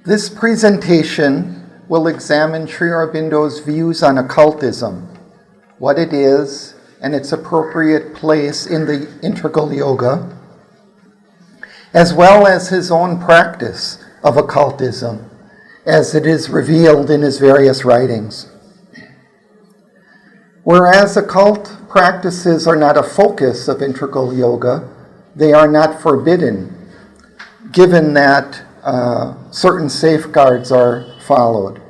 This presentation will examine Sri Aurobindo's views on occultism, what it is, and its appropriate place in the integral yoga, as well as his own practice of occultism, as it is revealed in his various writings. Whereas occult practices are not a focus of integral yoga, they are not forbidden, given that certain safeguards are followed.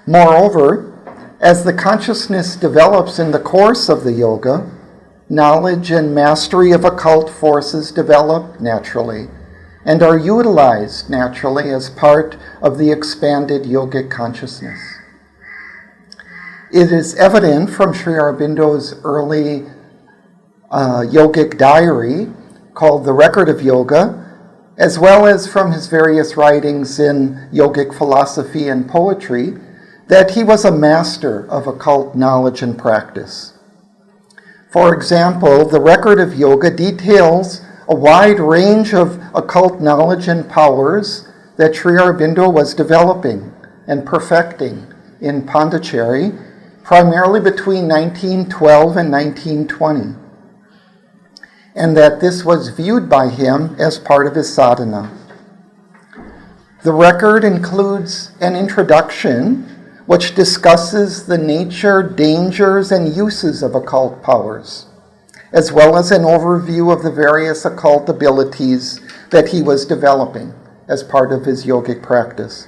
Moreover, as the consciousness develops in the course of the yoga, knowledge and mastery of occult forces develop naturally and are utilized naturally as part of the expanded yogic consciousness. It is evident from Sri Aurobindo's early yogic diary called The Record of Yoga, as well as from his various writings in yogic philosophy and poetry, that he was a master of occult knowledge and practice. For example, The Record of Yoga details a wide range of occult knowledge and powers that Sri Aurobindo was developing and perfecting in Pondicherry, primarily between 1912 and 1920, and that this was viewed by him as part of his sadhana. The record includes an introduction which discusses the nature, dangers, and uses of occult powers, as well as an overview of the various occult abilities that he was developing as part of his yogic practice.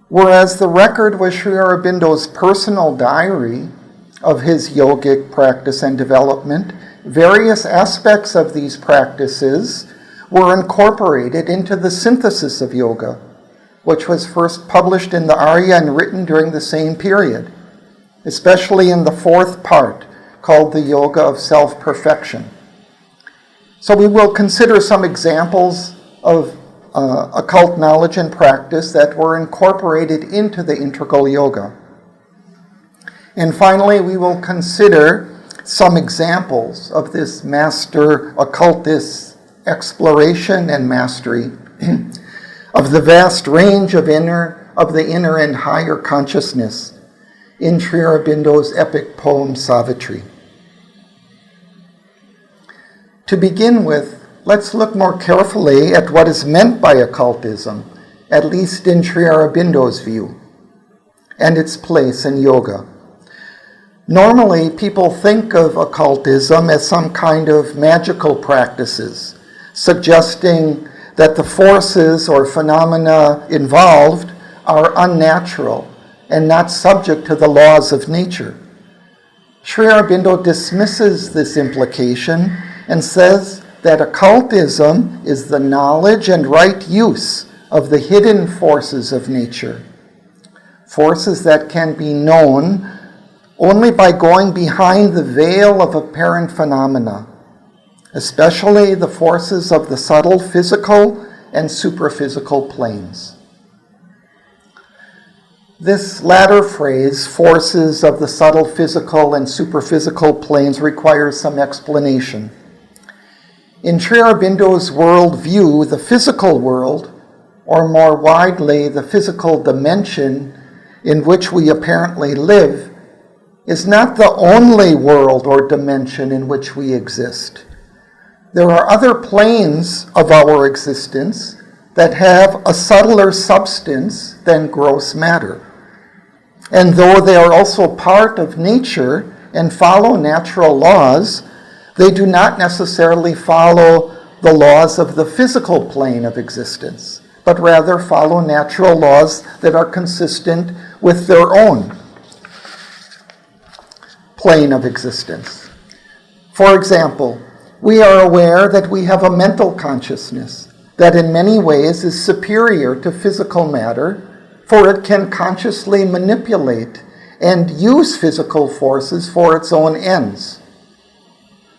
Whereas the record was Sri Aurobindo's personal diary of his yogic practice and development, various aspects of these practices were incorporated into the synthesis of yoga, which was first published in the Arya and written during the same period, especially in the fourth part, called the Yoga of Self-Perfection. So we will consider some examples of occult knowledge and practice that were incorporated into the integral yoga. And finally, we will consider some examples of this master occultist exploration and mastery of the vast range of the inner and higher consciousness in Sri Aurobindo's epic poem Savitri. To begin with, let's look more carefully at what is meant by occultism, at least in Sri Aurobindo's view, and its place in yoga. Normally, people think of occultism as some kind of magical practices, suggesting that the forces or phenomena involved are unnatural and not subject to the laws of nature. Sri Aurobindo dismisses this implication and says that occultism is the knowledge and right use of the hidden forces of nature, forces that can be known only by going behind the veil of apparent phenomena, especially the forces of the subtle physical and superphysical planes. This latter phrase, forces of the subtle physical and superphysical planes, requires some explanation. In Sri Aurobindo's worldview, the physical world, or more widely, the physical dimension in which we apparently live, is not the only world or dimension in which we exist. There are other planes of our existence that have a subtler substance than gross matter. And though they are also part of nature and follow natural laws, they do not necessarily follow the laws of the physical plane of existence, but rather follow natural laws that are consistent with their own plane of existence. For example, we are aware that we have a mental consciousness that in many ways is superior to physical matter, for it can consciously manipulate and use physical forces for its own ends.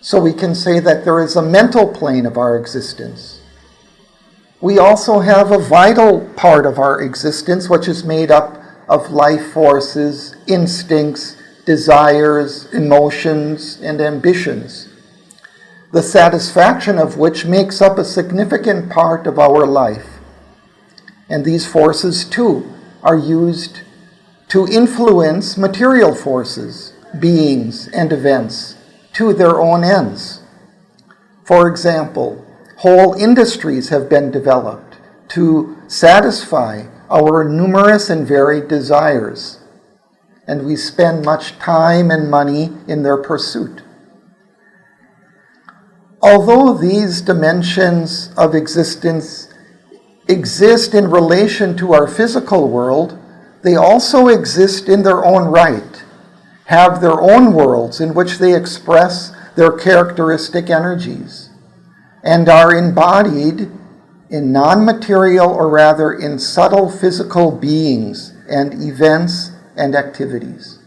So we can say that there is a mental plane of our existence. We also have a vital part of our existence which is made up of life forces, instincts, desires, emotions, and ambitions, the satisfaction of which makes up a significant part of our life And these forces, too, are used to influence material forces, beings, and events to their own ends. For example, whole industries have been developed to satisfy our numerous and varied desires, and we spend much time and money in their pursuit. Although these dimensions of existence exist in relation to our physical world, they also exist in their own right, have their own worlds in which they express their characteristic energies, and are embodied in non-material, or rather in subtle physical beings and events and activities.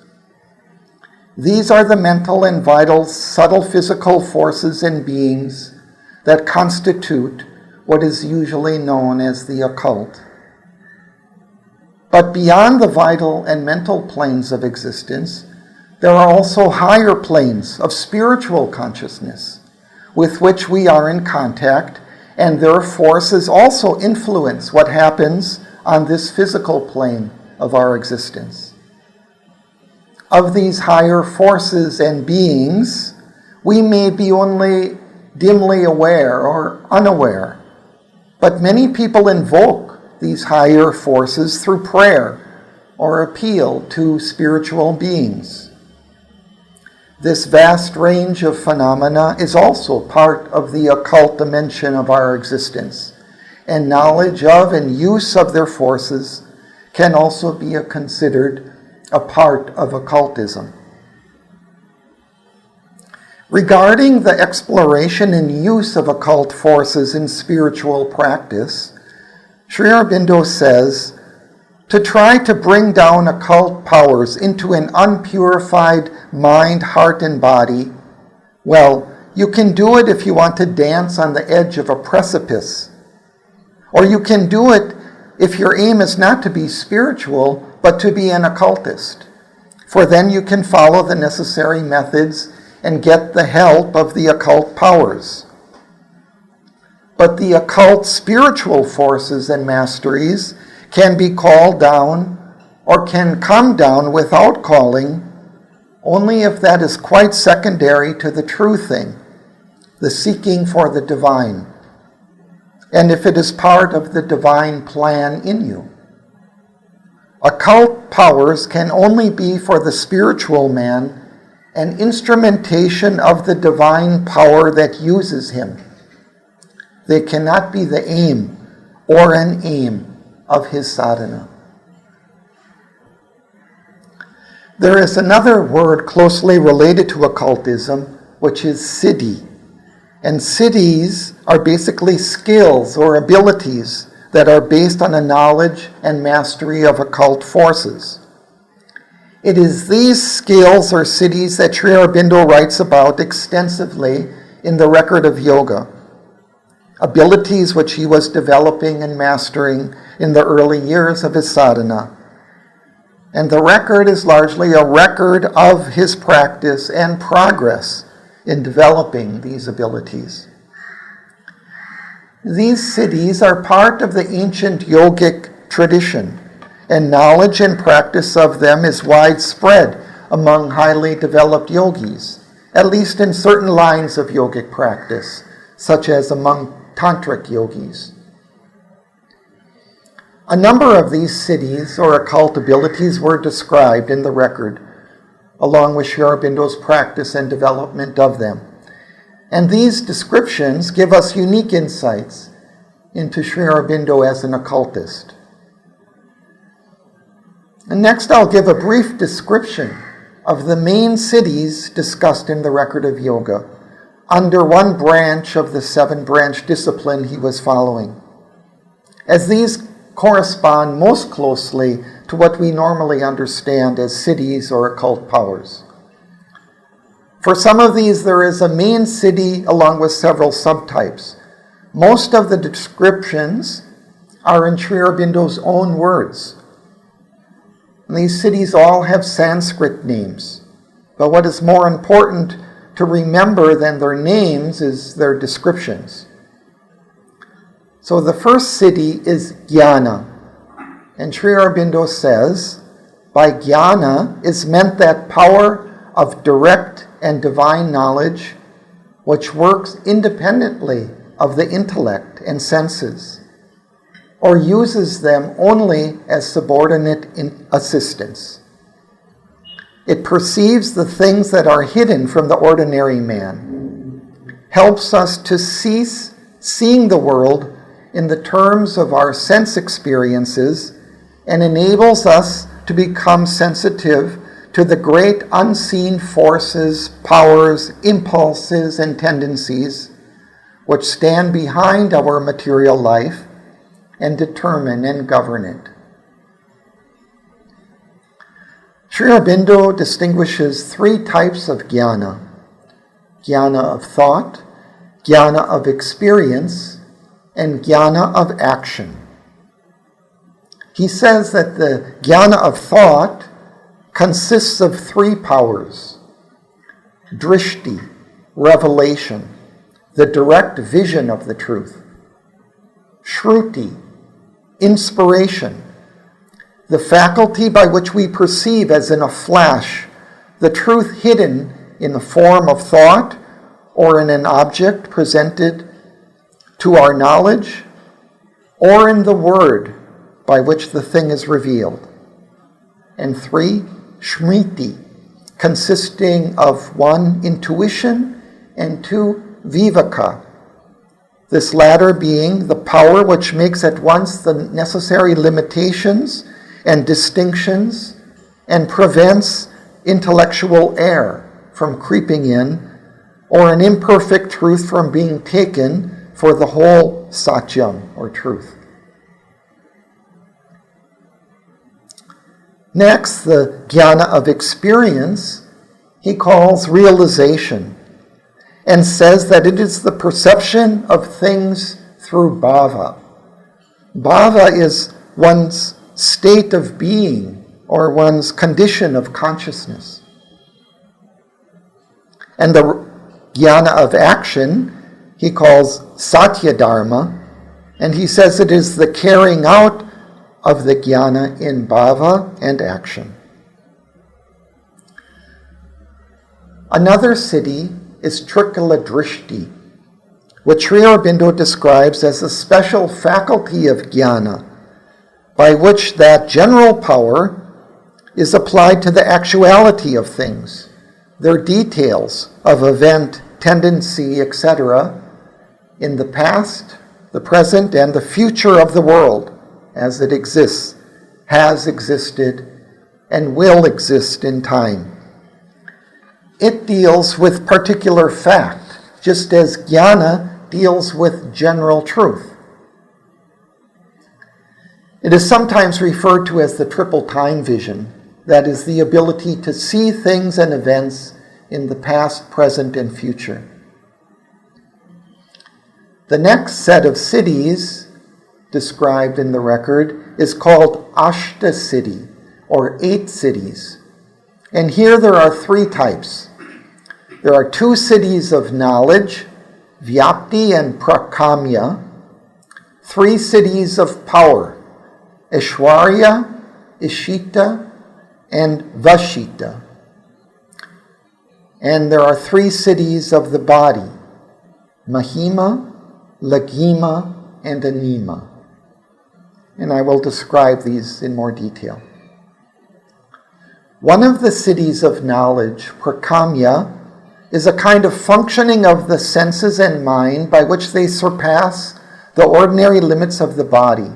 These are the mental and vital subtle physical forces and beings that constitute what is usually known as the occult. But beyond the vital and mental planes of existence, there are also higher planes of spiritual consciousness with which we are in contact, and their forces also influence what happens on this physical plane of our existence. Of these higher forces and beings, we may be only dimly aware or unaware, but many people invoke these higher forces through prayer or appeal to spiritual beings. This vast range of phenomena is also part of the occult dimension of our existence, and knowledge of and use of their forces can also be considered a part of occultism. Regarding the exploration and use of occult forces in spiritual practice, Sri Aurobindo says, to try to bring down occult powers into an unpurified mind, heart, and body, well, you can do it if you want to dance on the edge of a precipice. Or you can do it if your aim is not to be spiritual, but to be an occultist. For then you can follow the necessary methods and get the help of the occult powers. But the occult spiritual forces and masteries can be called down or can come down without calling, only if that is quite secondary to the true thing, the seeking for the divine, and if it is part of the divine plan in you. Occult powers can only be for the spiritual man an instrumentation of the divine power that uses him. They cannot be the aim or an aim of his sadhana. There is another word closely related to occultism, which is siddhi. And siddhis are basically skills or abilities that are based on a knowledge and mastery of occult forces. It is these skills or siddhis that Sri Aurobindo writes about extensively in the Record of Yoga, abilities which he was developing and mastering in the early years of his sadhana. And the record is largely a record of his practice and progress in developing these abilities. These siddhis are part of the ancient yogic tradition, and knowledge and practice of them is widespread among highly developed yogis, at least in certain lines of yogic practice, such as among tantric yogis. A number of these siddhis or occult abilities were described in the record, along with Sri Aurobindo's practice and development of them. And these descriptions give us unique insights into Sri Aurobindo as an occultist. And next I'll give a brief description of the main siddhis discussed in the Record of Yoga, under one branch of the 7-branch discipline he was following, as these correspond most closely to what we normally understand as siddhis or occult powers. For some of these, there is a main siddhi along with several subtypes. Most of the descriptions are in Sri Aurobindo's own words. And these siddhis all have Sanskrit names, but what is more important to remember than their names is their descriptions. So the first siddhi is jnana, And Sri Aurobindo says, by jnana is meant that power of direct and divine knowledge which works independently of the intellect and senses, or uses them only as subordinate assistance. It perceives the things that are hidden from the ordinary man, helps us to cease seeing the world in the terms of our sense experiences, and enables us to become sensitive to the great unseen forces, powers, impulses, and tendencies which stand behind our material life and determine and govern it. Sri Aurobindo distinguishes three types of jnana: jnana of thought, jnana of experience, and jnana of action. He says that the jnana of thought consists of three powers: drishti, revelation, the direct vision of the truth; shruti, inspiration, the faculty by which we perceive as in a flash the truth hidden in the form of thought or in an object presented to our knowledge, or in the word by which the thing is revealed; and three, smriti, consisting of one, intuition, and two, viveka, this latter being the power which makes at once the necessary limitations and distinctions and prevents intellectual error from creeping in, or an imperfect truth from being taken for the whole satyam, or truth. Next, the jnana of experience he calls realization, and says that it is the perception of things through bhava. Bhava is one's state of being, or one's condition of consciousness. And the jnana of action he calls satya dharma, and he says it is the carrying out of the jnana in bhava and action. Another siddhi is trikala drishti, which Sri Aurobindo describes as a special faculty of jnana, by which that general power is applied to the actuality of things, their details of event, tendency, etc., in the past, the present, and the future of the world as it exists, has existed, and will exist in time. It deals with particular fact, just as jnana deals with general truth. It is sometimes referred to as the triple time vision, that is, the ability to see things and events in the past, present, and future. The next set of siddhis described in the record is called Ashta Siddhi, or 8 siddhis. And here there are 3 types. There are 2 siddhis of knowledge, Vyapti and Prakamya, 3 siddhis of power, Aishwarya, Ishita, and Vashita. And there are 3 siddhis of the body, Mahima, Laghima, and Anima. And I will describe these in more detail. One of the siddhis of knowledge, Prakamya, is a kind of functioning of the senses and mind by which they surpass the ordinary limits of the body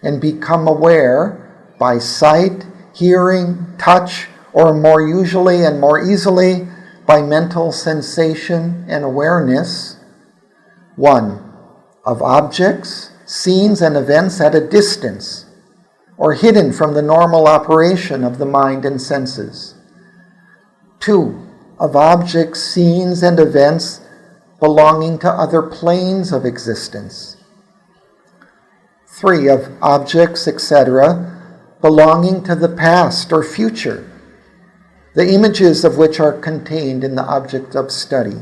and become aware by sight, hearing, touch, or more usually and more easily by mental sensation and awareness, 1, of objects, scenes, and events at a distance, or hidden from the normal operation of the mind and senses. 2, of objects, scenes, and events belonging to other planes of existence. 3, of objects, etc., belonging to the past or future, the images of which are contained in the object of study.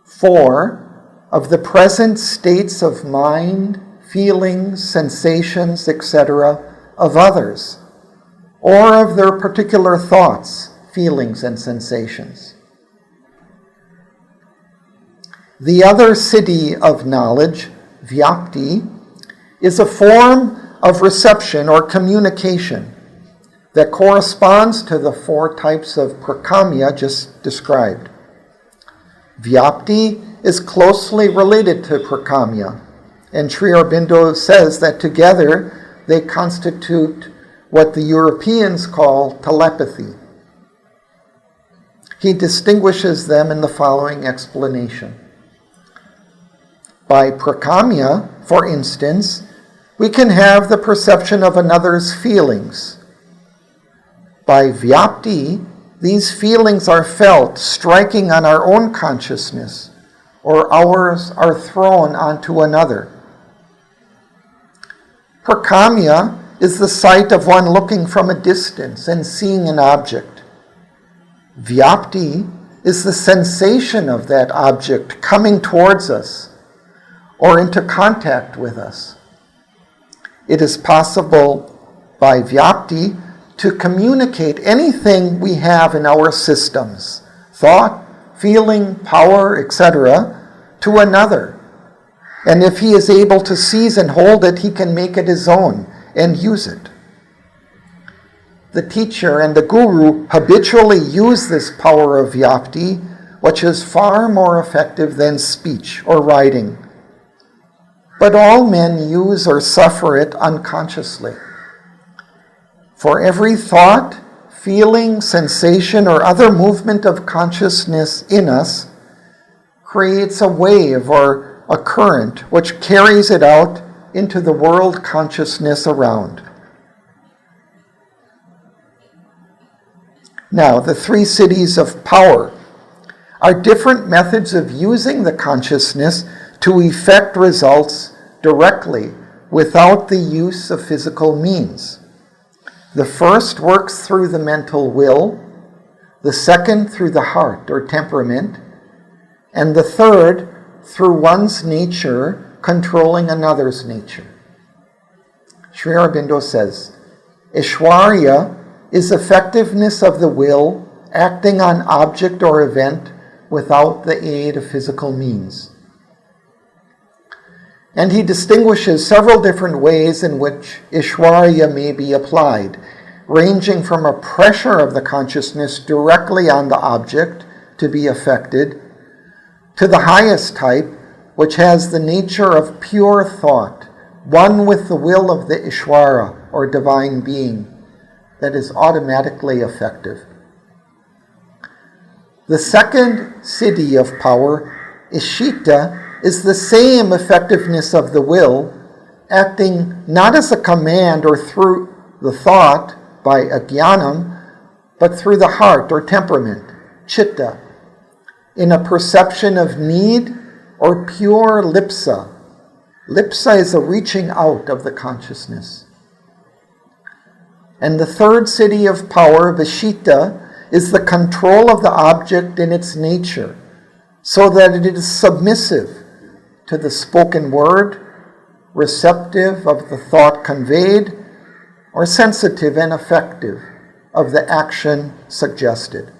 4, of the present states of mind, feelings, sensations, etc., of others, or of their particular thoughts, feelings, and sensations. The other siddhi of knowledge, vyapti, is a form of reception or communication that corresponds to the four types of prakamya just described. Vyapti is closely related to prakamya, and Sri Aurobindo says that together they constitute what the Europeans call telepathy. He distinguishes them in the following explanation. By prakamya, for instance, we can have the perception of another's feelings. By vyapti, these feelings are felt striking on our own consciousness, or ours are thrown onto another. Prakamya is the sight of one looking from a distance and seeing an object. Vyapti is the sensation of that object coming towards us or into contact with us. It is possible by vyapti to communicate anything we have in our systems, thought, feeling, power, etc., to another. And if he is able to seize and hold it, he can make it his own and use it. The teacher and the guru habitually use this power of vyapti, which is far more effective than speech or writing. But all men use or suffer it unconsciously. For every thought, feeling, sensation, or other movement of consciousness in us creates a wave or a current which carries it out into the world consciousness around. Now, the three siddhis of power are different methods of using the consciousness to effect results directly without the use of physical means. The first works through the mental will, the second through the heart or temperament, and the third through one's nature controlling another's nature. Sri Aurobindo says, Aishwarya is effectiveness of the will acting on object or event without the aid of physical means. And he distinguishes several different ways in which Aishwarya may be applied, ranging from a pressure of the consciousness directly on the object to be affected, to the highest type, which has the nature of pure thought, one with the will of the Ishvara, or divine being, that is automatically effective. The second siddhi of power, Ishita, is the same effectiveness of the will, acting not as a command or through the thought by ajnanam, but through the heart or temperament, chitta, in a perception of need or pure lipsa. Lipsa is a reaching out of the consciousness. And the third siddhi of power, Vishita, is the control of the object in its nature, so that it is submissive to the spoken word, receptive of the thought conveyed, or sensitive and effective of the action suggested.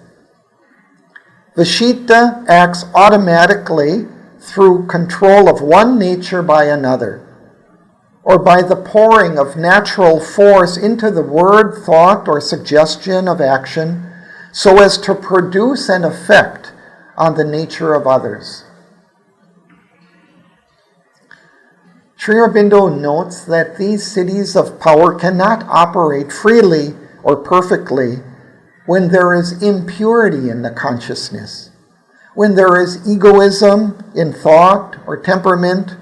Vishita acts automatically through control of one nature by another, or by the pouring of natural force into the word, thought, or suggestion of action, so as to produce an effect on the nature of others. Sri Aurobindo notes that these siddhis of power cannot operate freely or perfectly when there is impurity in the consciousness, when there is egoism in thought or temperament,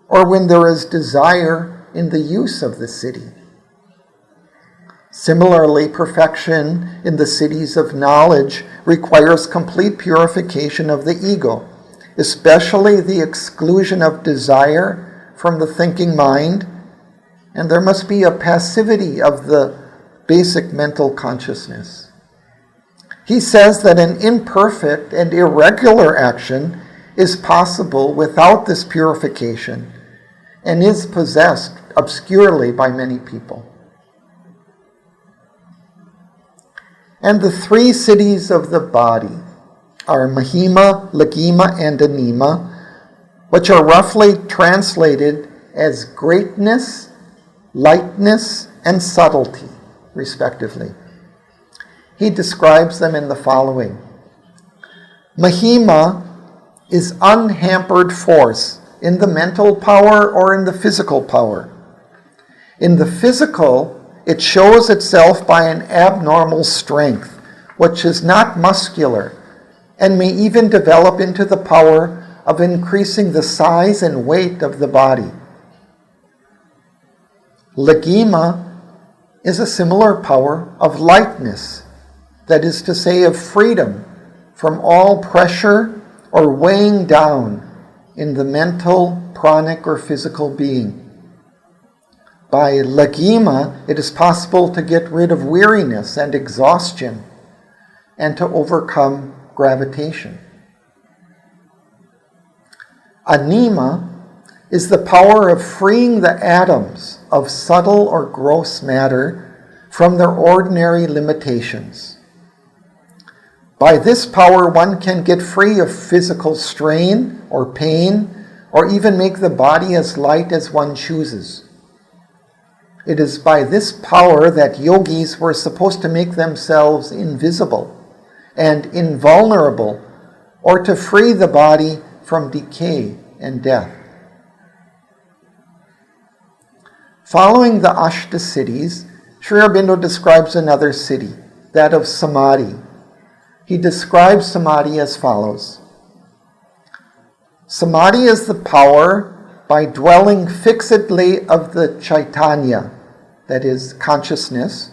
or when there is desire in the use of the siddhi. Similarly, perfection in the siddhis of knowledge requires complete purification of the ego, especially the exclusion of desire from the thinking mind, and there must be a passivity of the basic mental consciousness. He says that an imperfect and irregular action is possible without this purification, and is possessed obscurely by many people. And the three cities of the body are Mahima, Lagima, and Anima, which are roughly translated as greatness, lightness, and subtlety, respectively. He describes them in the following. Mahima is unhampered force in the mental power or in the physical power. In the physical, it shows itself by an abnormal strength, which is not muscular, and may even develop into the power of increasing the size and weight of the body. Lagima is a similar power of lightness, that is to say, of freedom from all pressure or weighing down in the mental, pranic, or physical being. By Lagima, it is possible to get rid of weariness and exhaustion and to overcome gravitation. Anima is the power of freeing the atoms of subtle or gross matter from their ordinary limitations. By this power, one can get free of physical strain or pain, or even make the body as light as one chooses. It is by this power that yogis were supposed to make themselves invisible and invulnerable, or to free the body from decay and death. Following the Ashta cities, Sri Aurobindo describes another city, that of Samadhi. He describes Samadhi as follows. Samadhi is the power by dwelling fixedly of the Chaitanya, that is, consciousness,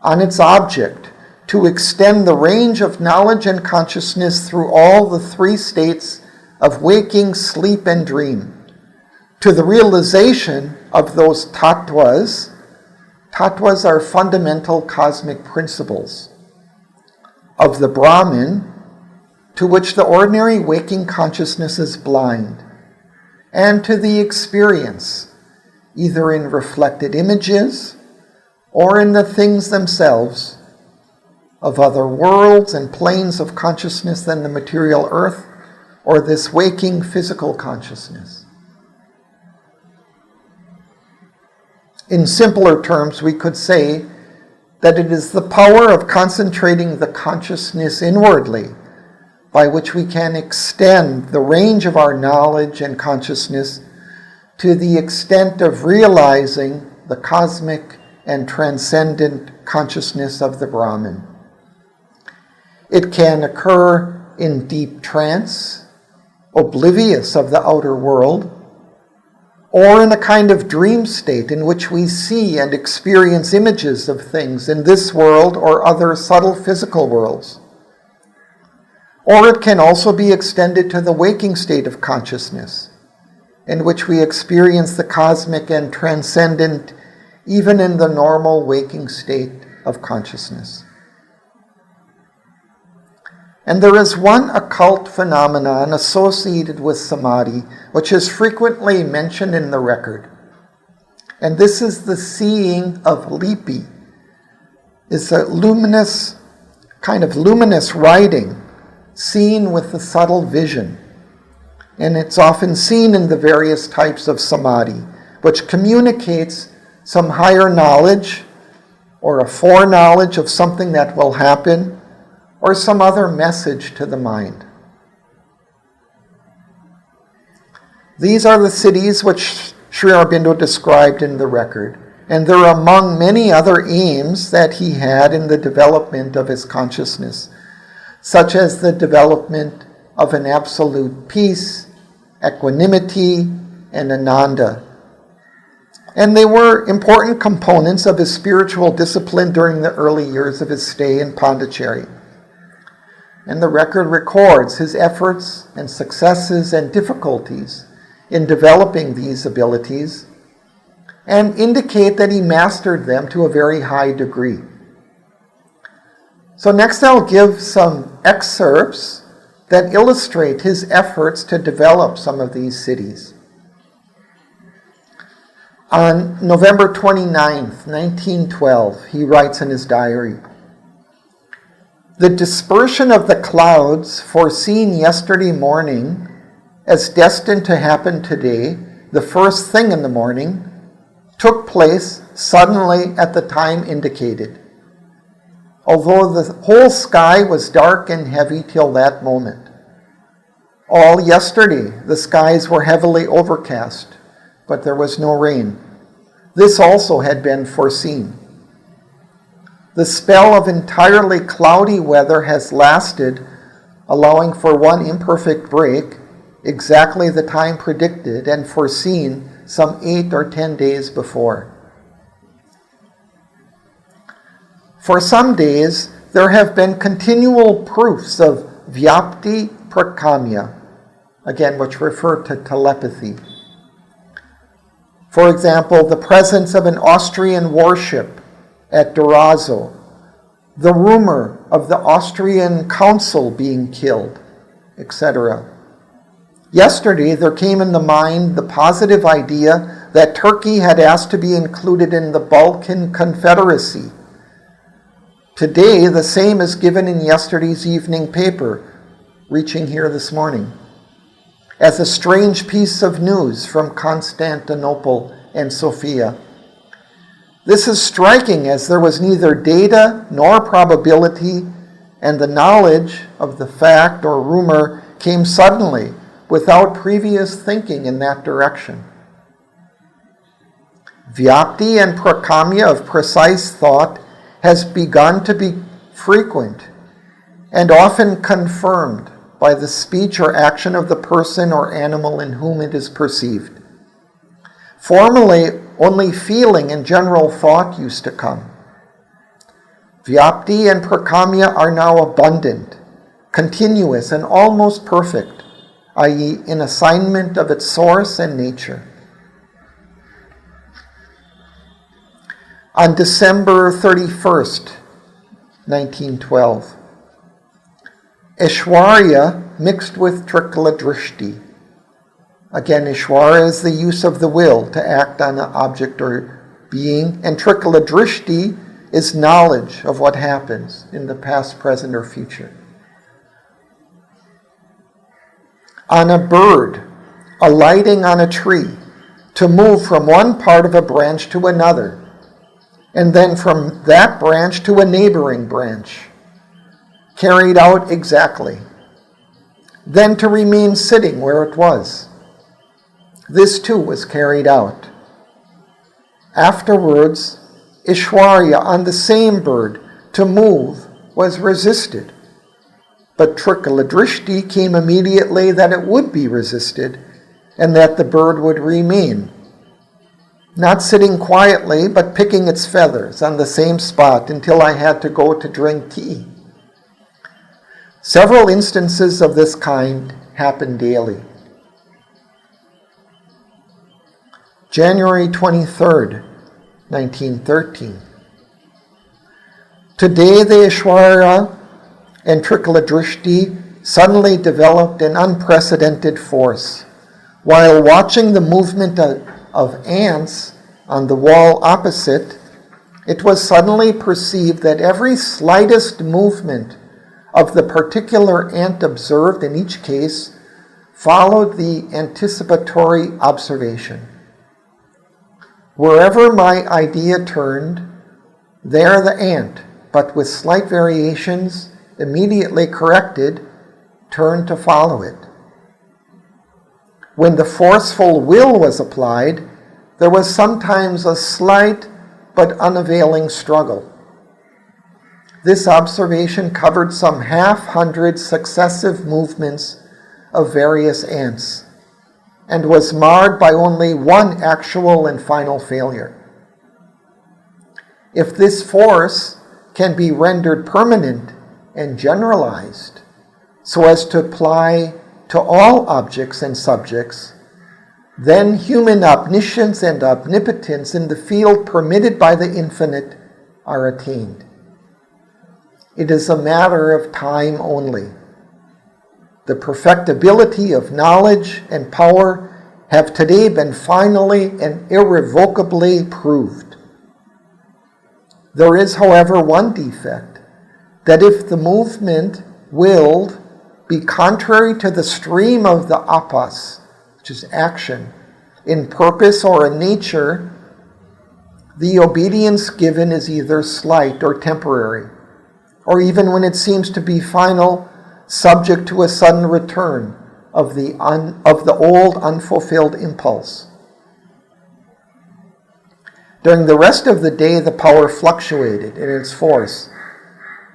on its object, to extend the range of knowledge and consciousness through all the three states of waking, sleep, and dream, to the realization of those tattvas. Tattvas are fundamental cosmic principles of the Brahman, to which the ordinary waking consciousness is blind, and to the experience, either in reflected images or in the things themselves, of other worlds and planes of consciousness than the material earth, or this waking physical consciousness. In simpler terms, we could say that it is the power of concentrating the consciousness inwardly by which we can extend the range of our knowledge and consciousness to the extent of realizing the cosmic and transcendent consciousness of the Brahman. It can occur in deep trance, oblivious of the outer world, or in a kind of dream state in which we see and experience images of things in this world or other subtle physical worlds. Or it can also be extended to the waking state of consciousness, in which we experience the cosmic and transcendent even in the normal waking state of consciousness. And there is one occult phenomenon associated with Samadhi, which is frequently mentioned in the record. And this is the seeing of lipi. It's a luminous writing, seen with the subtle vision. And it's often seen in the various types of Samadhi, which communicates some higher knowledge or a foreknowledge of something that will happen, or some other message to the mind. These are the cities which Sri Aurobindo described in the record, and they're among many other aims that he had in the development of his consciousness, such as the development of an absolute peace, equanimity, and ananda. And they were important components of his spiritual discipline during the early years of his stay in Pondicherry. And the record records his efforts and successes and difficulties in developing these abilities, and indicate that he mastered them to a very high degree. So next I'll give some excerpts that illustrate his efforts to develop some of these cities. On November 29th, 1912, he writes in his diary, "The dispersion of the clouds foreseen yesterday morning as destined to happen today, the first thing in the morning, took place suddenly at the time indicated, although the whole sky was dark and heavy till that moment. All yesterday the skies were heavily overcast, but there was no rain. This also had been foreseen. The spell of entirely cloudy weather has lasted, allowing for one imperfect break, exactly the time predicted and foreseen some 8 or 10 days before. For some days, there have been continual proofs of vyapti prakamya, again, which refer to telepathy. For example, the presence of an Austrian warship at Durazzo, the rumor of the Austrian consul being killed, etc. Yesterday, there came in the mind the positive idea that Turkey had asked to be included in the Balkan Confederacy. Today, the same is given in yesterday's evening paper, reaching here this morning, as a strange piece of news from Constantinople and Sofia. This is striking, as there was neither data nor probability, and the knowledge of the fact or rumor came suddenly, without previous thinking in that direction. Vyapti and prakamya of precise thought has begun to be frequent and often confirmed by the speech or action of the person or animal in whom it is perceived. Formerly, only feeling and general thought used to come. Vyapti and prakamya are now abundant, continuous, and almost perfect, i.e., in assignment of its source and nature. On December 31st, 1912, Ishwarya mixed with Trikala Drishti. Again, Ishwarya is the use of the will to act on an object or being, and Trikala Drishti is knowledge of what happens in the past, present, or future. On a bird alighting on a tree to move from one part of a branch to another, and then from that branch to a neighboring branch, carried out exactly, then to remain sitting where it was. This too was carried out. Afterwards, Ishwarya on the same bird to move was resisted, but Trikala Drishti came immediately that it would be resisted and that the bird would remain, not sitting quietly, but picking its feathers on the same spot until I had to go to drink tea. Several instances of this kind happen daily. January 23rd, 1913. Today the Ishwarya and Trikala Drishti suddenly developed an unprecedented force. While watching the movement of ants on the wall opposite, it was suddenly perceived that every slightest movement of the particular ant observed in each case followed the anticipatory observation. Wherever my idea turned, there the ant, but with slight variations, immediately corrected, turned to follow it. When the forceful will was applied, there was sometimes a slight but unavailing struggle. This observation covered some 100 successive movements of various ants and was marred by only one actual and final failure. If this force can be rendered permanent and generalized so as to apply to all objects and subjects, then human omniscience and omnipotence in the field permitted by the infinite are attained. It is a matter of time only. The perfectibility of knowledge and power have today been finally and irrevocably proved. There is, however, one defect, that if the movement willed be contrary to the stream of the apas, which is action, in purpose or in nature, the obedience given is either slight or temporary, or even when it seems to be final, subject to a sudden return of the old unfulfilled impulse. During the rest of the day, the power fluctuated in its force,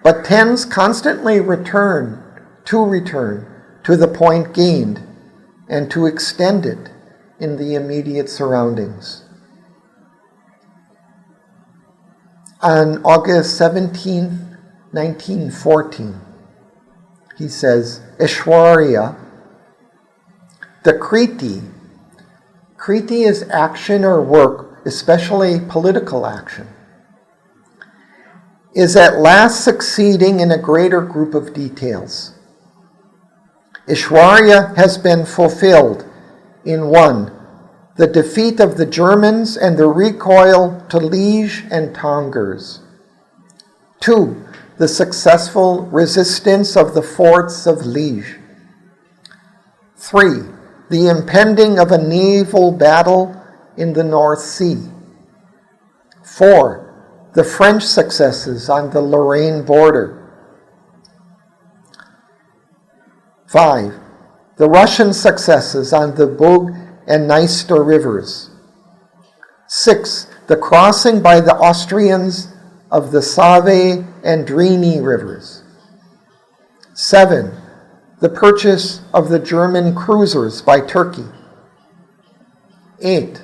but tends constantly return to the point gained and to extend it in the immediate surroundings. On August 17, 1914, he says, Ishwarya, the Kriti is action or work, especially political action, is at last succeeding in a greater group of details. Ishwarya has been fulfilled in 1. The defeat of the Germans and the recoil to Liege and Tongers. 2. The successful resistance of the forts of Liege. 3. The impending of a naval battle in the North Sea. 4. The French successes on the Lorraine border. 5. The Russian successes on the Bug and Dniester rivers. 6. The crossing by the Austrians of the Save and Drini rivers. 7. The purchase of the German cruisers by Turkey. 8.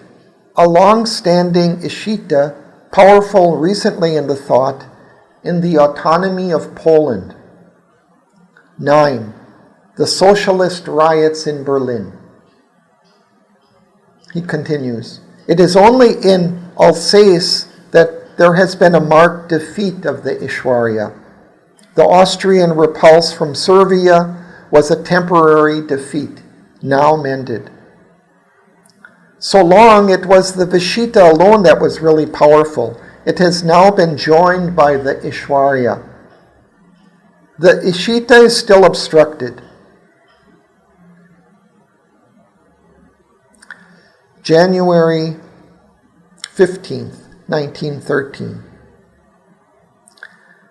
A long-standing Ishita, powerful recently in the thought, in the autonomy of Poland. 9. The socialist riots in Berlin. He continues, it is only in Alsace that there has been a marked defeat of the Ishwarya. The Austrian repulse from Serbia was a temporary defeat, now mended. So long it was the Vishita alone that was really powerful. It has now been joined by the Ishwarya. The Ishita is still obstructed. January 15th, 1913.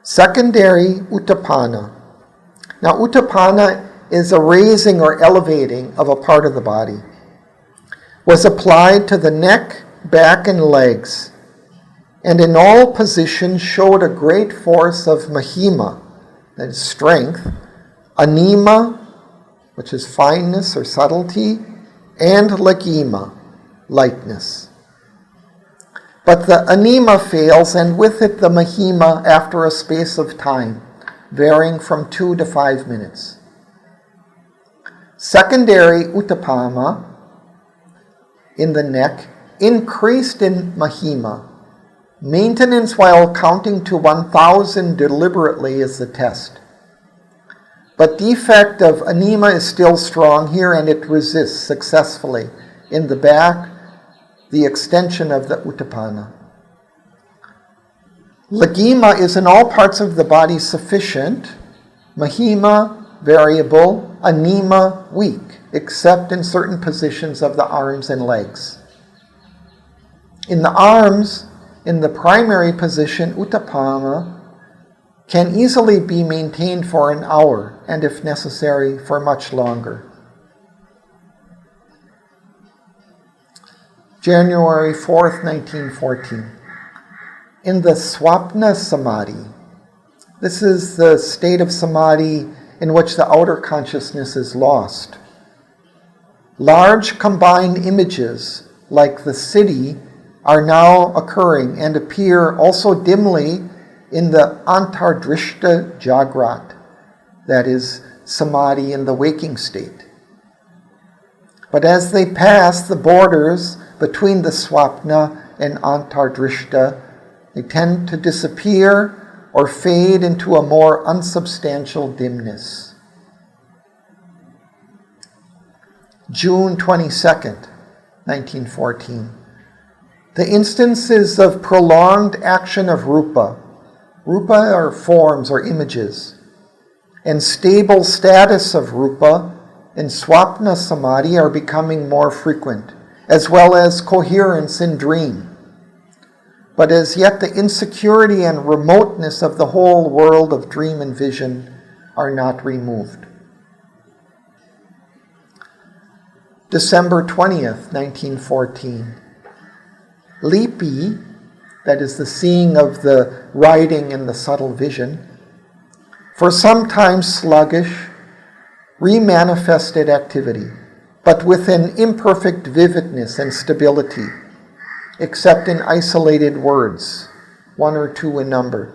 Secondary Uttapana. Now, Uttapana is a raising or elevating of a part of the body. Was applied to the neck, back, and legs, and in all positions showed a great force of mahima, that is strength, anima, which is fineness or subtlety, and lagima, lightness. But the anima fails, and with it the mahima after a space of time, varying from 2 to 5 minutes. Secondary uttapana in the neck increased in mahima. Maintenance while counting to 1,000 deliberately is the test. But defect of anima is still strong here, and it resists successfully in the back, the extension of the uttapana. Lagima is in all parts of the body sufficient, mahima variable, anima weak, except in certain positions of the arms and legs. In the arms, in the primary position, uttapana can easily be maintained for an hour, and if necessary, for much longer. January 4th, 1914. In the Swapna Samadhi, this is the state of Samadhi in which the outer consciousness is lost. Large combined images, like the city, are now occurring and appear also dimly in the Antardrishta Jagrat, that is, Samadhi in the waking state. But as they pass the borders between the Swapna and Antardrishta, they tend to disappear or fade into a more unsubstantial dimness. June 22nd, 1914. The instances of prolonged action of rupa. Rupa are forms or images. And stable status of rupa in swapna samadhi are becoming more frequent, as well as coherence in dream. But as yet the insecurity and remoteness of the whole world of dream and vision are not removed. December 20th, 1914. Lipi, that is the seeing of the writing and the subtle vision, for some time sluggish, remanifested activity, but with an imperfect vividness and stability, except in isolated words, one or two in number.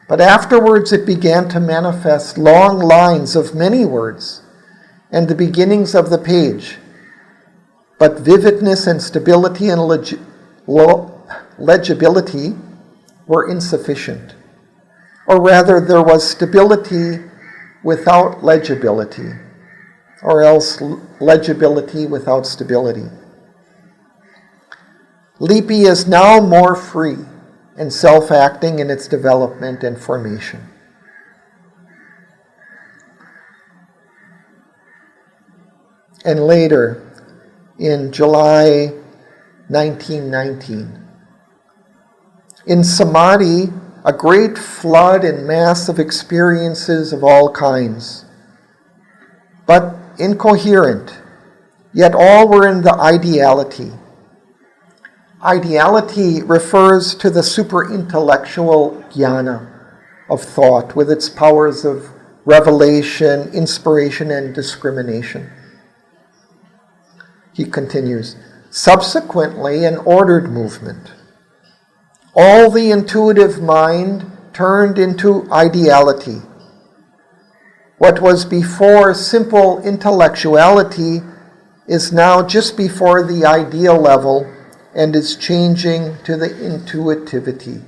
But afterwards it began to manifest long lines of many words and the beginnings of the page, but vividness and stability and legibility were insufficient. Or rather, there was stability without legibility, or else legibility without stability. Lipi is now more free and self-acting in its development and formation. And later, in July 1919, in Samadhi, a great flood and mass of experiences of all kinds, but incoherent, yet all were in the ideality. Ideality refers to the super-intellectual jnana of thought with its powers of revelation, inspiration, and discrimination. He continues, subsequently an ordered movement. All the intuitive mind turned into ideality. What was before simple intellectuality is now just before the ideal level and is changing to the intuitivity.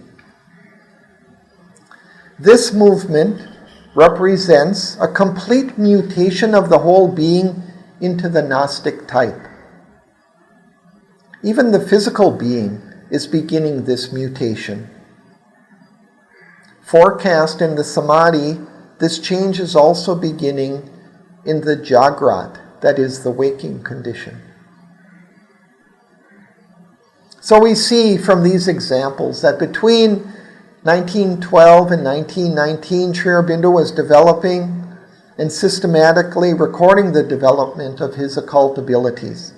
This movement represents a complete mutation of the whole being into the Gnostic type. Even the physical being is beginning this mutation. Forecast in the Samadhi, this change is also beginning in the Jagrat, that is the waking condition. So we see from these examples that between 1912 and 1919, Sri Aurobindo was developing and systematically recording the development of his occult abilities.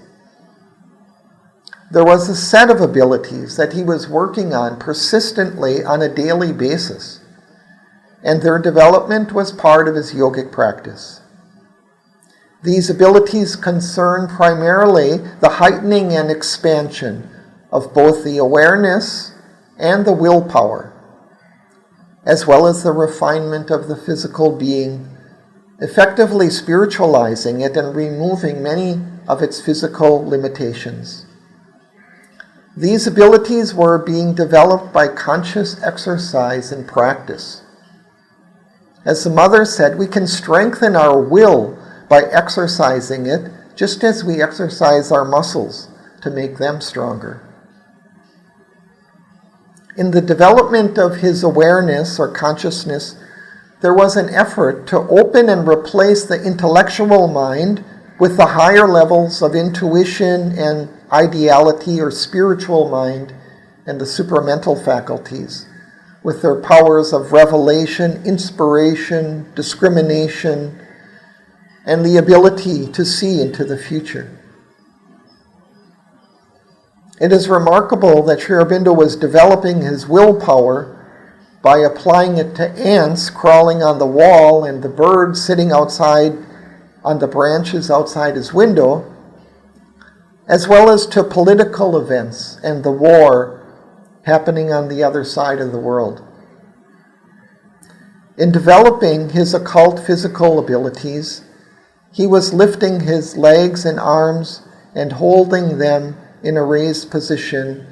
There was a set of abilities that he was working on persistently on a daily basis, and their development was part of his yogic practice. These abilities concern primarily the heightening and expansion of both the awareness and the willpower, as well as the refinement of the physical being, effectively spiritualizing it and removing many of its physical limitations. These abilities were being developed by conscious exercise and practice. As the mother said, we can strengthen our will by exercising it, just as we exercise our muscles to make them stronger. In the development of his awareness or consciousness, there was an effort to open and replace the intellectual mind with the higher levels of intuition and ideality or spiritual mind and the supramental faculties, with their powers of revelation, inspiration, discrimination, and the ability to see into the future. It is remarkable that Sri Aurobindo was developing his willpower by applying it to ants crawling on the wall and the birds sitting outside on the branches outside his window, as well as to political events and the war happening on the other side of the world. In developing his occult physical abilities, he was lifting his legs and arms and holding them in a raised position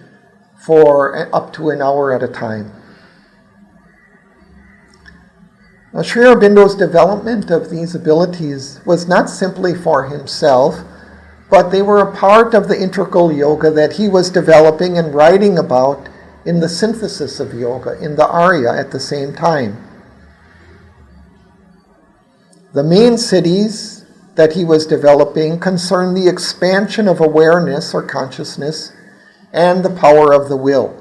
for up to an hour at a time. Now, Sri Aurobindo's development of these abilities was not simply for himself, but they were a part of the integral yoga that he was developing and writing about in the synthesis of yoga, in the Arya at the same time. The main siddhis that he was developing concern the expansion of awareness or consciousness and the power of the will.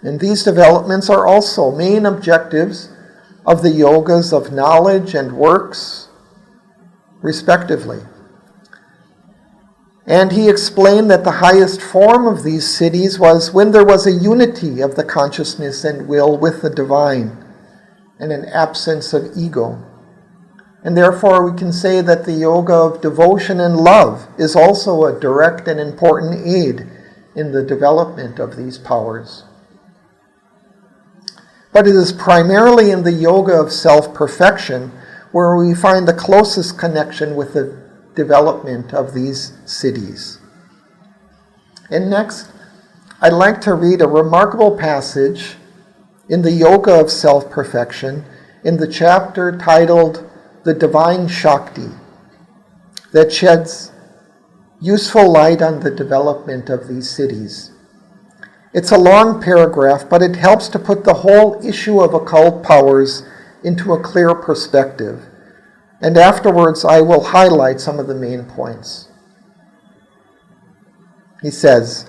And these developments are also main objectives of the yogas of knowledge and works, respectively. And he explained that the highest form of these siddhis was when there was a unity of the consciousness and will with the divine and an absence of ego. And therefore we can say that the yoga of devotion and love is also a direct and important aid in the development of these powers. But it is primarily in the yoga of self-perfection where we find the closest connection with the development of these siddhis. And next, I'd like to read a remarkable passage in the Yoga of Self-Perfection in the chapter titled The Divine Shakti that sheds useful light on the development of these siddhis. It's a long paragraph, but it helps to put the whole issue of occult powers into a clear perspective. And afterwards, I will highlight some of the main points. He says,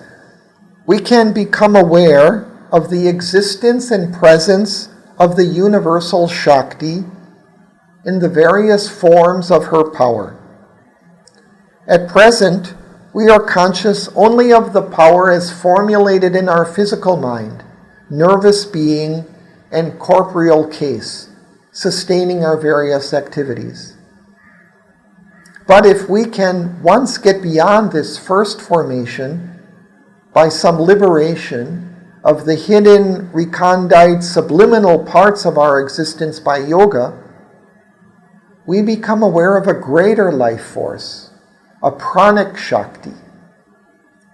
we can become aware of the existence and presence of the universal Shakti in the various forms of her power. At present, we are conscious only of the power as formulated in our physical mind, nervous being, and corporeal case, sustaining our various activities. But if we can once get beyond this first formation by some liberation of the hidden, recondite, subliminal parts of our existence by yoga, we become aware of a greater life force, a pranic shakti,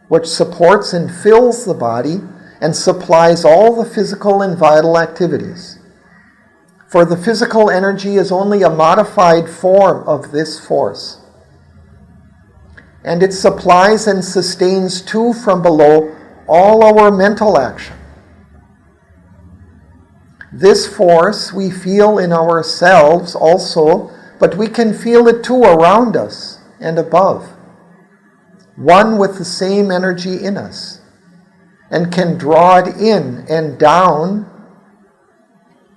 which supports and fills the body and supplies all the physical and vital activities. For the physical energy is only a modified form of this force. And it supplies and sustains too from below all our mental action. This force we feel in ourselves also, but we can feel it too around us and above, one with the same energy in us, and can draw it in and down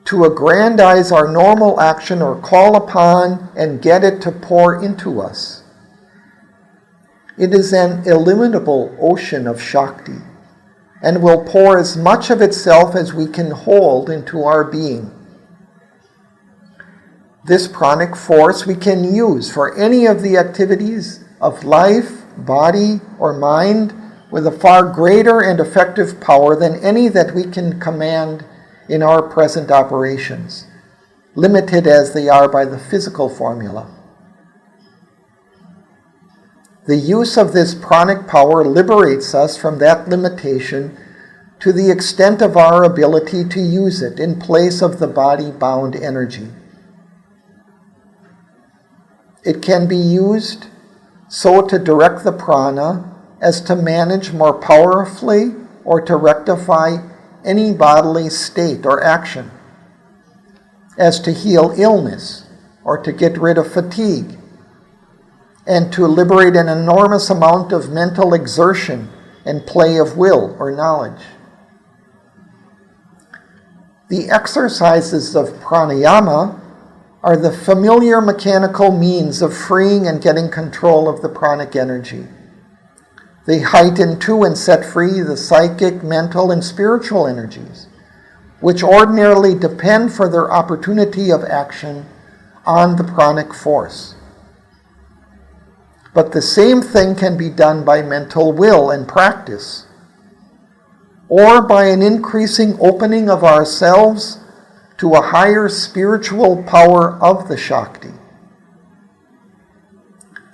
to aggrandize our normal action or call upon and get it to pour into us. It is an illimitable ocean of Shakti and will pour as much of itself as we can hold into our being. This pranic force we can use for any of the activities of life, body, or mind with a far greater and effective power than any that we can command in our present operations, limited as they are by the physical formula. The use of this pranic power liberates us from that limitation to the extent of our ability to use it in place of the body-bound energy. It can be used so to direct the prana as to manage more powerfully or to rectify any bodily state or action, as to heal illness or to get rid of fatigue, and to liberate an enormous amount of mental exertion and play of will or knowledge. The exercises of pranayama are the familiar mechanical means of freeing and getting control of the pranic energy. They heighten to and set free the psychic, mental, and spiritual energies, which ordinarily depend for their opportunity of action on the pranic force. But the same thing can be done by mental will and practice, or by an increasing opening of ourselves to a higher spiritual power of the Shakti.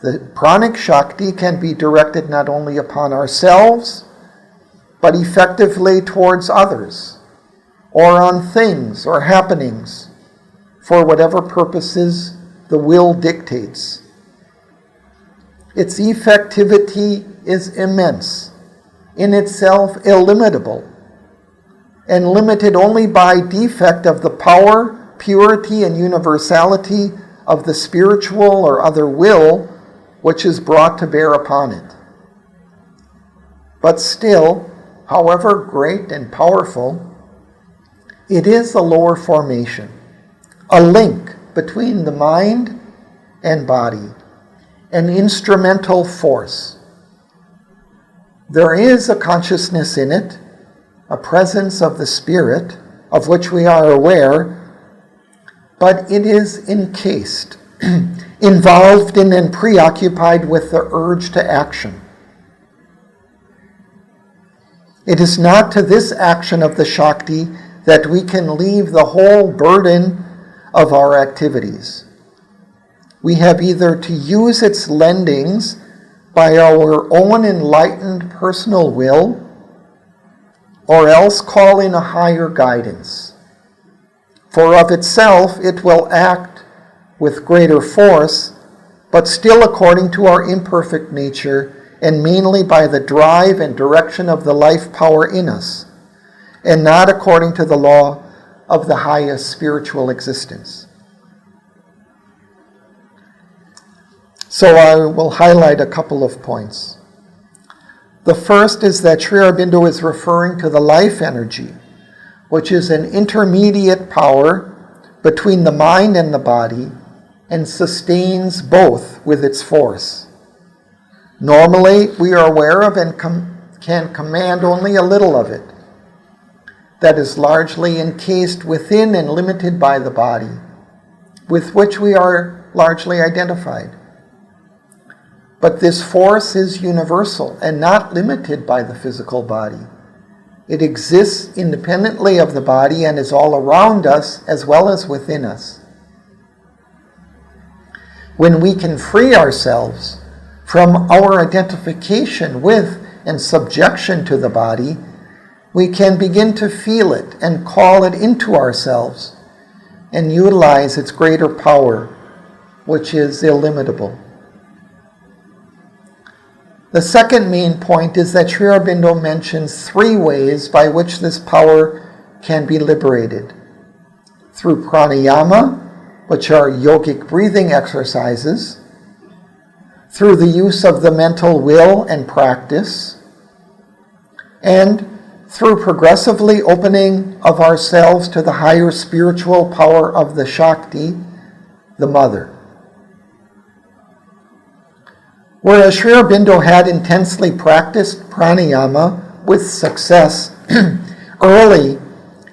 The pranic Shakti can be directed not only upon ourselves, but effectively towards others, or on things or happenings, for whatever purposes the will dictates. Its effectivity is immense, in itself illimitable, and limited only by defect of the power, purity, and universality of the spiritual or other will which is brought to bear upon it. But still, however great and powerful, it is a lower formation, a link between the mind and body, an instrumental force. There is a consciousness in it, a presence of the spirit, of which we are aware, but it is encased, involved in and preoccupied with the urge to action. It is not to this action of the shakti that we can leave the whole burden of our activities. We have either to use its lendings by our own enlightened personal will, or else call in a higher guidance. For of itself it will act with greater force, but still according to our imperfect nature, and mainly by the drive and direction of the life power in us, and not according to the law of the highest spiritual existence. So I will highlight a couple of points. The first is that Sri Aurobindo is referring to the life energy, which is an intermediate power between the mind and the body, and sustains both with its force. Normally, we are aware of and can command only a little of it, that is largely encased within and limited by the body, with which we are largely identified. But this force is universal and not limited by the physical body. It exists independently of the body and is all around us as well as within us. When we can free ourselves from our identification with and subjection to the body, we can begin to feel it and call it into ourselves and utilize its greater power, which is illimitable. The second main point is that Sri Aurobindo mentions 3 ways by which this power can be liberated. Through pranayama, which are yogic breathing exercises, through the use of the mental will and practice, and through progressively opening of ourselves to the higher spiritual power of the shakti, the mother. Whereas Sri Aurobindo had intensely practiced pranayama with success early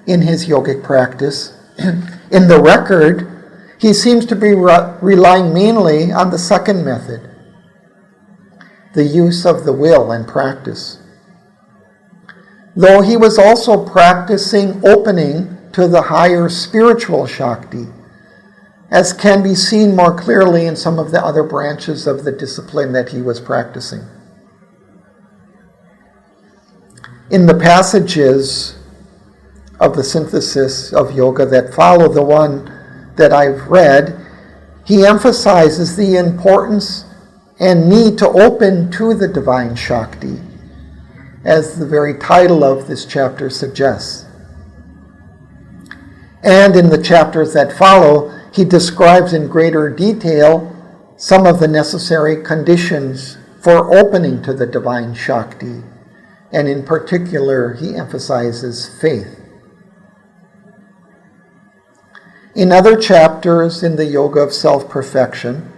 in his yogic practice, in the record, he seems to be relying mainly on the second method, the use of the will and practice. Though he was also practicing opening to the higher spiritual shakti, as can be seen more clearly in some of the other branches of the discipline that he was practicing. In the passages of the synthesis of yoga that follow the one that I've read, he emphasizes the importance and need to open to the divine shakti, as the very title of this chapter suggests. And in the chapters that follow, he describes in greater detail some of the necessary conditions for opening to the divine shakti, and in particular, he emphasizes faith. In other chapters in the Yoga of Self-Perfection,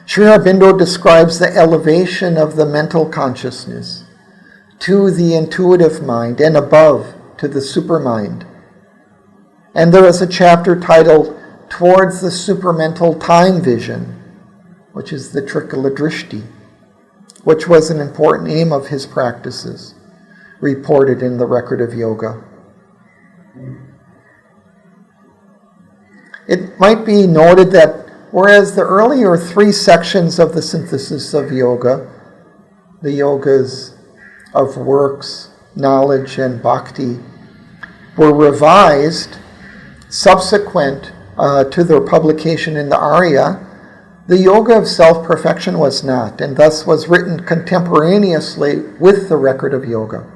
Sri Aurobindo describes the elevation of the mental consciousness to the intuitive mind and above to the supermind. And there is a chapter titled Towards the Supermental Time Vision, which is the Trikala Drishti, which was an important aim of his practices, reported in the Record of Yoga. It might be noted that whereas the earlier 3 sections of the synthesis of yoga, the yogas of works, knowledge, and bhakti, were revised subsequent to their publication in the Arya, The yoga of self-perfection was not, and thus was written contemporaneously with the record of yoga.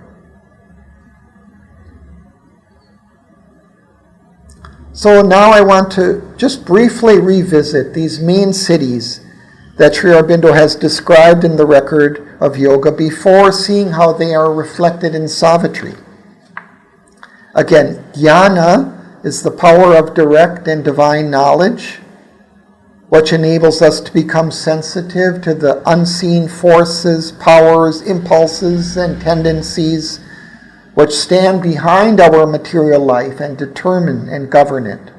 So now I want to just briefly revisit these main siddhis that Sri Aurobindo has described in the record of yoga before seeing how they are reflected in Savitri. Again, jnana is the power of direct and divine knowledge, which enables us to become sensitive to the unseen forces, powers, impulses, and tendencies which stand behind our material life and determine and govern it.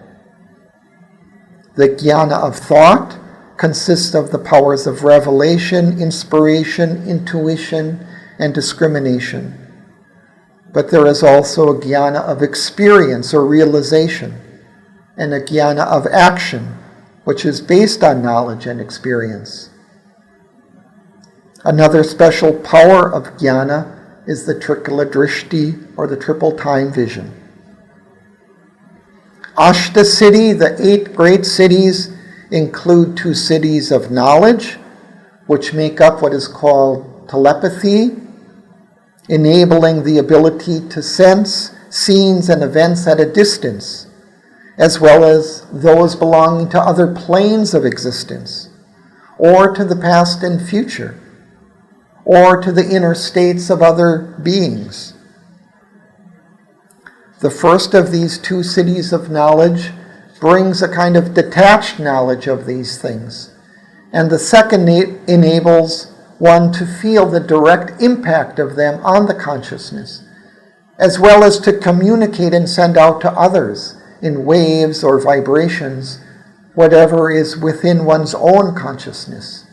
The jnana of thought consists of the powers of revelation, inspiration, intuition, and discrimination. But there is also a jnana of experience or realization, and a jnana of action, which is based on knowledge and experience. Another special power of jnana is the trikala drishti, or the triple time vision. Ashta siddhi, the 8 great siddhis, include 2 siddhis of knowledge, which make up what is called telepathy, enabling the ability to sense scenes and events at a distance, as well as those belonging to other planes of existence, or to the past and future, or to the inner states of other beings. The first of these 2 siddhis of knowledge brings a kind of detached knowledge of these things, and the second enables one to feel the direct impact of them on the consciousness, as well as to communicate and send out to others in waves or vibrations, whatever is within one's own consciousness.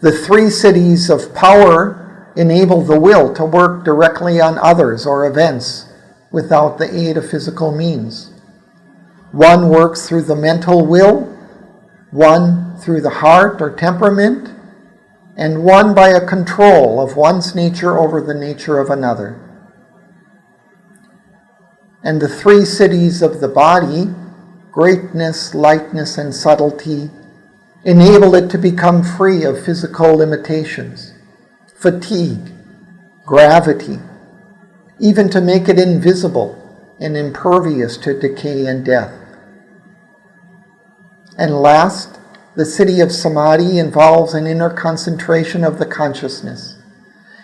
The 3 siddhis of power enable the will to work directly on others or events without the aid of physical means. One works through the mental will, one through the heart or temperament, and one by a control of one's nature over the nature of another. And the 3 siddhis of the body, greatness, lightness, and subtlety, enable it to become free of physical limitations, fatigue, gravity, even to make it invisible and impervious to decay and death. And last, the siddhi of Samadhi involves an inner concentration of the consciousness,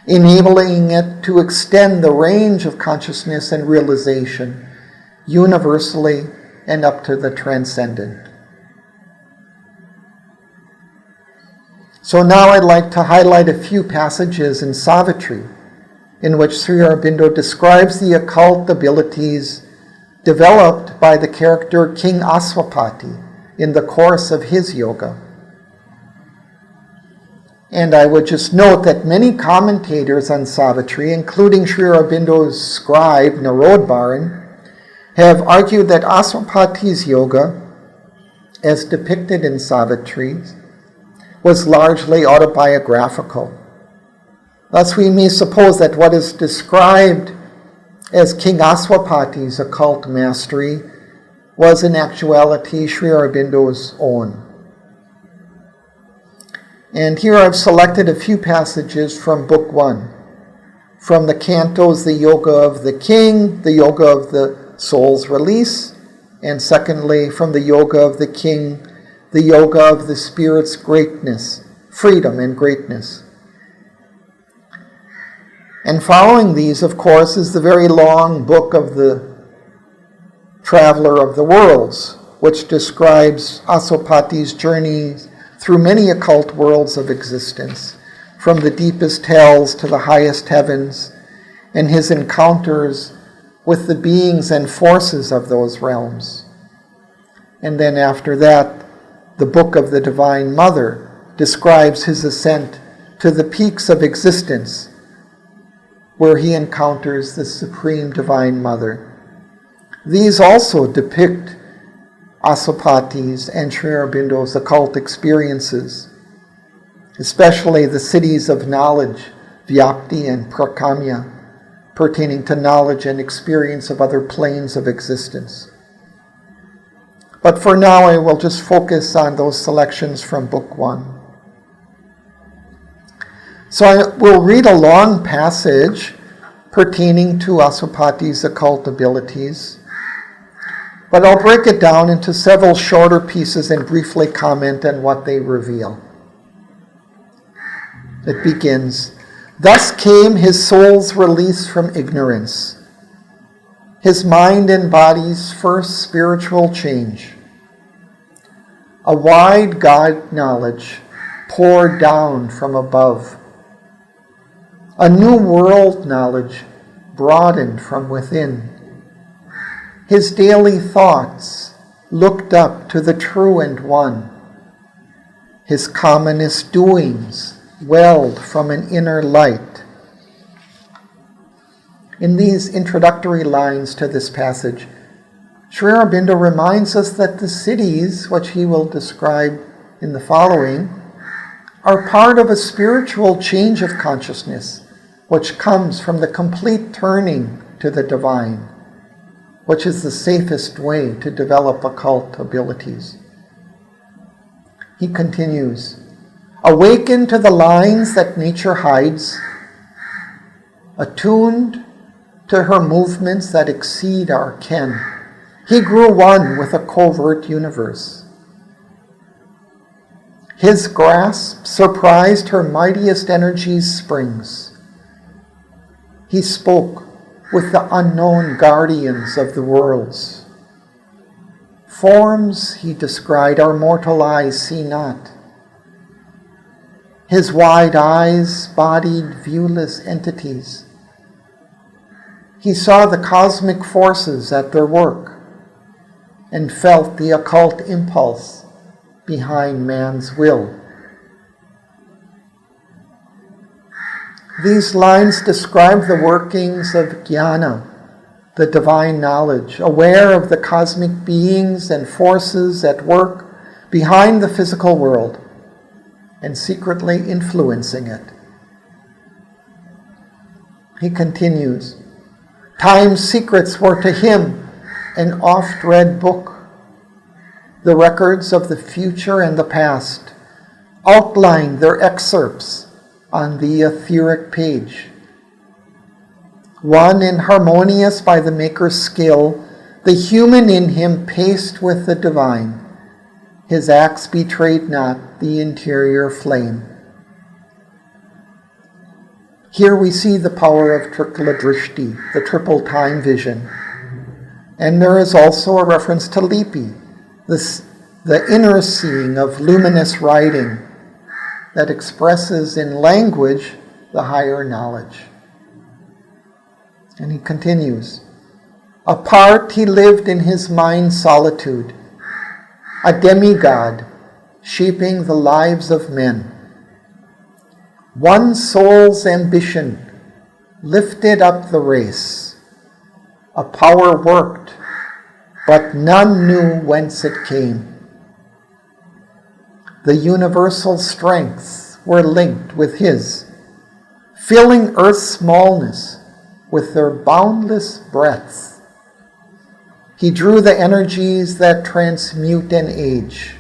enabling it to extend the range of consciousness and realization universally and up to the transcendent. So now I'd like to highlight a few passages in Savitri in which Sri Aurobindo describes the occult abilities developed by the character King Aswapati in the course of his yoga. And I would just note that many commentators on Savitri, including Sri Aurobindo's scribe Narodbaran, have argued that Aswapati's yoga, as depicted in Savitri, was largely autobiographical. Thus we may suppose that what is described as King Aswapati's occult mastery was in actuality Sri Aurobindo's own. And here I've selected a few passages from Book 1, from the cantos The Yoga of the King, The Yoga of the Soul's Release, and secondly from The Yoga of the King, The Yoga of the Spirit's Greatness, Freedom and Greatness. And following these, of course, is the very long book of the Traveler of the Worlds, which describes Aswapati's journey through many occult worlds of existence, from the deepest hells to the highest heavens, and his encounters with the beings and forces of those realms. And then after that, the Book of the Divine Mother describes his ascent to the peaks of existence, where he encounters the Supreme Divine Mother. These also depict Aswapati's and Sri Aurobindo's occult experiences, especially the siddhis of knowledge, Vyapti and Prakamya, pertaining to knowledge and experience of other planes of existence. But for now, I will just focus on those selections from Book 1. So I will read a long passage pertaining to Asupati's occult abilities, but I'll break it down into several shorter pieces and briefly comment on what they reveal. It begins, "Thus came his soul's release from ignorance, his mind and body's first spiritual change. A wide God knowledge poured down from above. A new world knowledge broadened from within. His daily thoughts looked up to the true and one. His commonest doings welled from an inner light." In these introductory lines to this passage, Sri Aurobindo reminds us that the Siddhis, which he will describe in the following, are part of a spiritual change of consciousness, which comes from the complete turning to the divine, which is the safest way to develop occult abilities. He continues, "Awaken to the lines that nature hides, attuned to her movements that exceed our ken, he grew one with a covert universe. His grasp surprised her mightiest energies' springs. He spoke with the unknown guardians of the worlds. Forms, he described, our mortal eyes see not. His wide eyes bodied viewless entities. He saw the cosmic forces at their work and felt the occult impulse behind man's will." These lines describe the workings of jnana, the divine knowledge, aware of the cosmic beings and forces at work behind the physical world and secretly influencing it. He continues, "Time's secrets were to him an oft-read book. The records of the future and the past outlined their excerpts on the etheric page. One and harmonious by the Maker's skill, the human in him paced with the divine. His acts betrayed not the interior flame." Here we see the power of Trikala Drishti, the triple time vision. And there is also a reference to Lipi, the inner seeing of luminous writing that expresses in language the higher knowledge. And he continues, "Apart he lived in his mind's solitude, a demigod shaping the lives of men. One soul's ambition lifted up the race. A power worked, but none knew whence it came. The universal strengths were linked with his, filling earth's smallness with their boundless breadth. He drew the energies that transmute and age."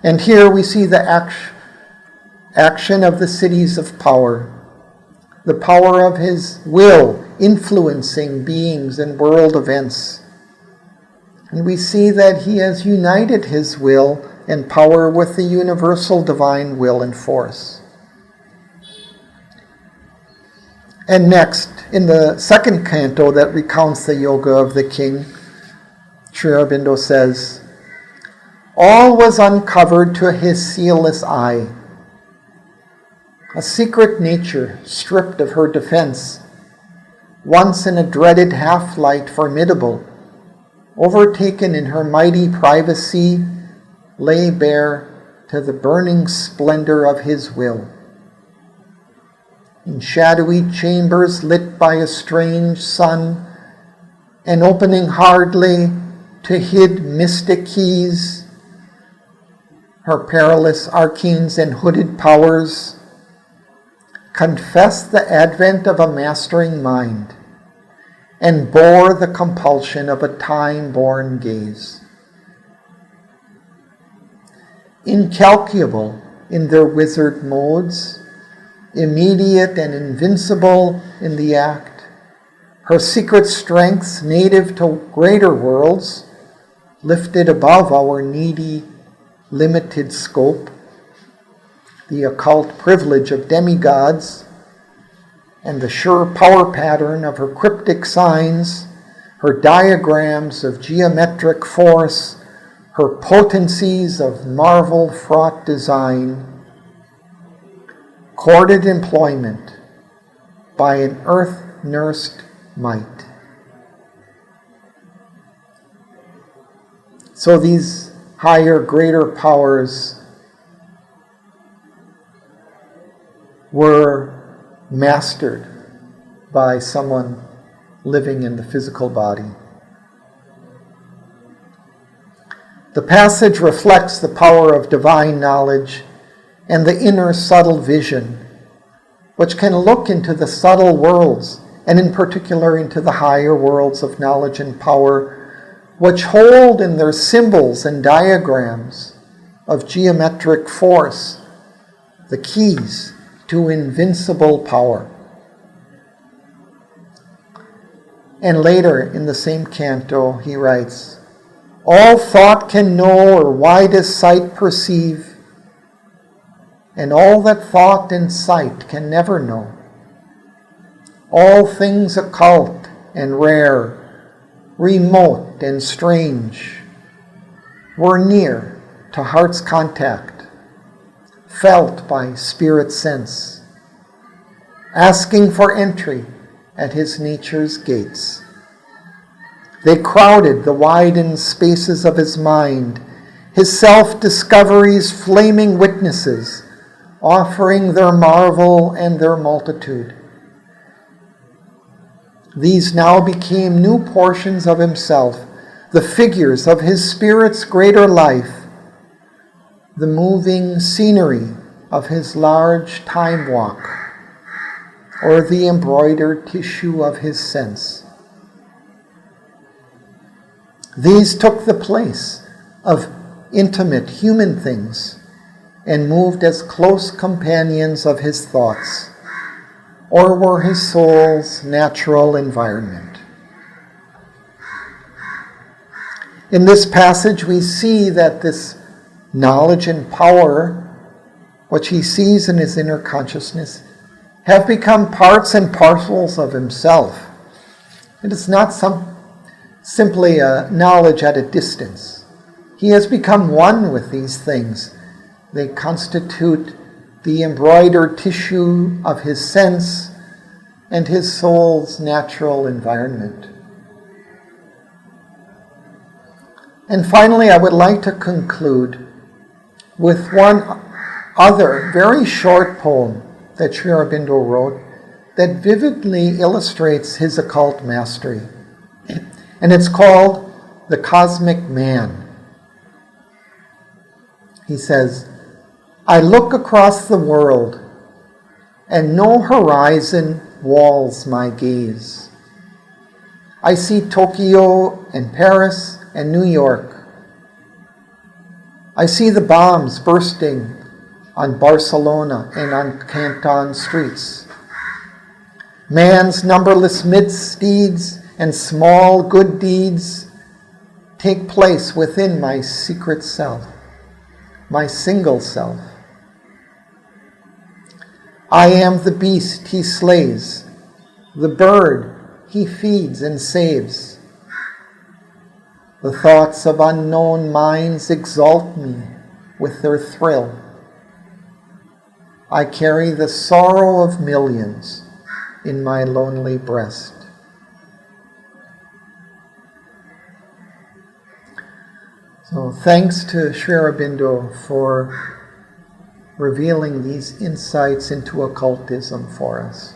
And here we see the action of the Siddhis of power, the power of his will influencing beings and world events. And we see that he has united his will and power with the universal divine will and force. And next, in the second canto that recounts the yoga of the king, Sri Aurobindo says, "All was uncovered to his seelless eye. A secret nature stripped of her defense, once in a dreaded half-light formidable, overtaken in her mighty privacy, lay bare to the burning splendor of his will. In shadowy chambers lit by a strange sun, and opening hardly to hid mystic keys, her perilous arcanes and hooded powers confess the advent of a mastering mind, and bore the compulsion of a time-born gaze. Incalculable in their wizard modes, immediate and invincible in the act, her secret strengths native to greater worlds, lifted above our needy, limited scope, the occult privilege of demigods, and the sure power pattern of her cryptic signs, her diagrams of geometric force, her potencies of marvel-fraught design, courted employment by an earth-nursed might. So these higher, greater powers were mastered by someone living in the physical body. The passage reflects the power of divine knowledge and the inner subtle vision, which can look into the subtle worlds, and in particular into the higher worlds of knowledge and power, which hold in their symbols and diagrams of geometric force the keys to invincible power. And later in the same canto, he writes, all thought can know or widest sight perceive, and all that thought and sight can never know. All things occult and rare, remote and strange, were near to heart's contact, felt by spirit sense, asking for entry at his nature's gates. They crowded the widened spaces of his mind, his self-discovery's flaming witnesses, offering their marvel and their multitude. These now became new portions of himself, the figures of his spirit's greater life, the moving scenery of his large time walk, or the embroidered tissue of his sense. These took the place of intimate human things and moved as close companions of his thoughts, or were his soul's natural environment. In this passage, we see that this knowledge and power, which he sees in his inner consciousness, have become parts and parcels of himself. It is not simply a knowledge at a distance. He has become one with these things. They constitute the embroidered tissue of his sense and his soul's natural environment. And finally, I would like to conclude with one other very short poem that Sri Aurobindo wrote that vividly illustrates his occult mastery. And it's called The Cosmic Man. He says, I look across the world, and no horizon walls my gaze. I see Tokyo and Paris and New York. I see the bombs bursting on Barcelona and on Canton streets. Man's numberless misdeeds and small good deeds take place within my secret self, my single self. I am the beast he slays, the bird he feeds and saves. The thoughts of unknown minds exalt me with their thrill. I carry the sorrow of millions in my lonely breast. So thanks to Sri Aurobindo for revealing these insights into occultism for us.